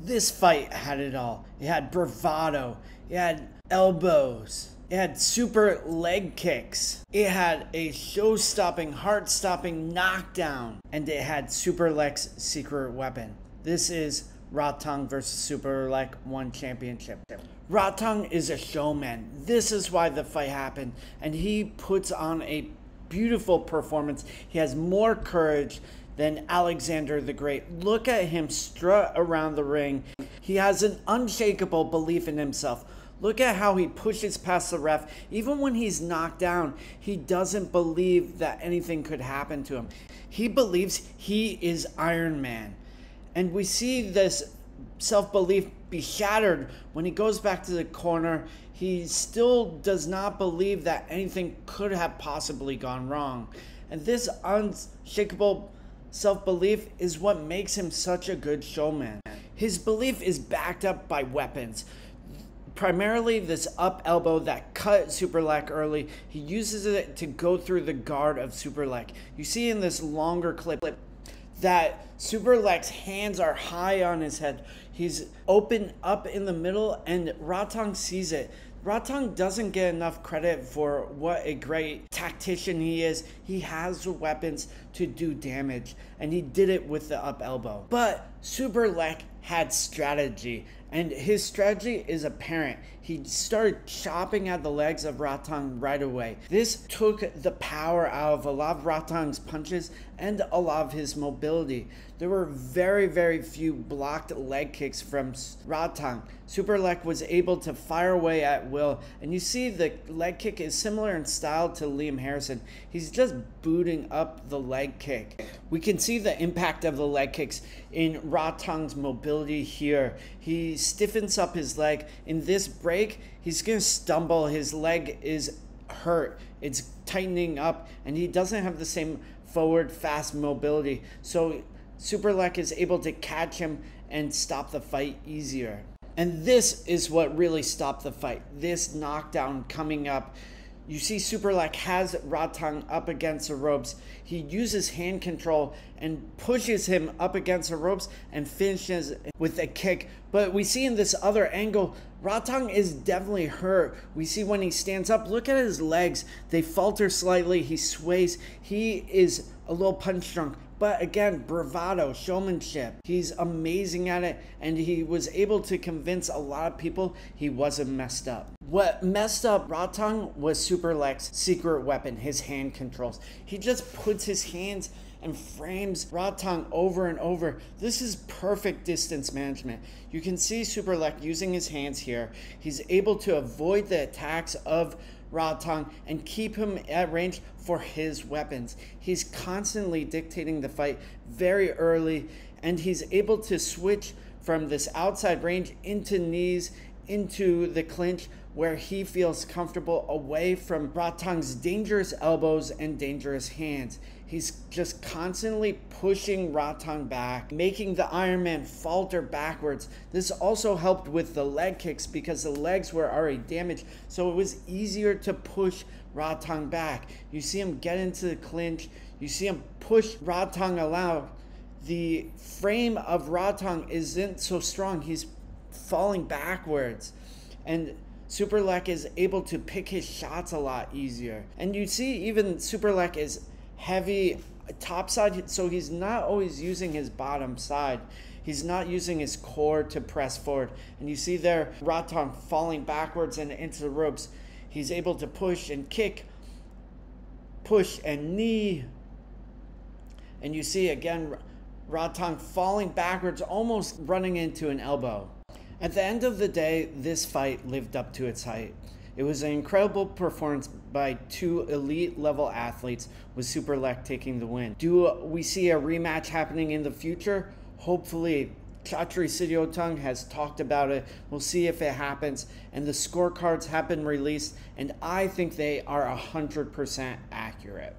This fight had it all. It had bravado, it had elbows, it had super leg kicks, it had a show-stopping, heart-stopping knockdown, and it had Superlek's secret weapon. This is Rodtang versus Superlek 1 championship. Rodtang is a showman. This is why the fight happened, and he puts on a beautiful performance. He has more courage than Alexander the Great. Look at him strut around the ring. He has an unshakable belief in himself. Look at how he pushes past the ref. Even when he's knocked down, he doesn't believe that anything could happen to him. He believes he is Iron Man. And we see this self-belief be shattered when he goes back to the corner. He still does not believe that anything could have possibly gone wrong. And this unshakable self-belief is what makes him such a good showman. His belief is backed up by weapons. Primarily this up elbow that cut Superlek early. He uses it to go through the guard of Superlek. You see in this longer clip that Superlek's hands are high on his head. He's open up in the middle, and Rodtang sees it. Rodtang doesn't get enough credit for what a great tactician he is. He has the weapons to do damage, and he did it with the up elbow. But Superlek had strategy, and his strategy is apparent. He started chopping at the legs of Rodtang right away. This took the power out of a lot of Rodtang's punches and a lot of his mobility. There were very, very few blocked leg kicks from Rodtang. Superlek was able to fire away at will, and you see the leg kick is similar in style to Liam Harrison. He's just booting up the leg kick. We can see the impact of the leg kicks in Rodtang's mobility here. He stiffens up his leg. In this break, he's going to stumble. His leg is hurt. It's tightening up, and he doesn't have the same forward fast mobility. So Superlek is able to catch him and stop the fight easier. And this is what really stopped the fight. This knockdown coming up. You see Superlek has Rodtang up against the ropes. He uses hand control and pushes him up against the ropes and finishes with a kick. But we see in this other angle, Rodtang is definitely hurt. We see when he stands up, look at his legs. They falter slightly. He sways. He is a little punch drunk. But again, bravado, showmanship. He's amazing at it, and he was able to convince a lot of people he wasn't messed up. What messed up Rodtang was Superlek's secret weapon, his hand controls. He just puts his hands and frames Rodtang over and over. This is perfect distance management. You can see Superlek using his hands here. He's able to avoid the attacks of Rodtang and keep him at range for his weapons. He's constantly dictating the fight very early, and he's able to switch from this outside range into knees, into the clinch, where he feels comfortable away from Rodtang's dangerous elbows and dangerous hands. He's just constantly pushing Rodtang back, making the Iron Man falter backwards. This also helped with the leg kicks because the legs were already damaged, so it was easier to push Rodtang back. You see him get into the clinch. You see him push Rodtang aloud. The frame of Rodtang isn't so strong. He's falling backwards. And Superlek is able to pick his shots a lot easier. And you see even Superlek is heavy top side, so he's not always using his bottom side. He's not using his core to press forward. And you see there Rodtang falling backwards and into the ropes. He's able to push and kick, push and knee. And you see again Rodtang falling backwards, almost running into an elbow. At the end of the day, this fight lived up to its height. It was an incredible performance by two elite level athletes, with Superlek taking the win. Do we see a rematch happening in the future? Hopefully. Chatri Sityodtong has talked about it. We'll see if it happens. And the scorecards have been released, and I think they are 100% accurate.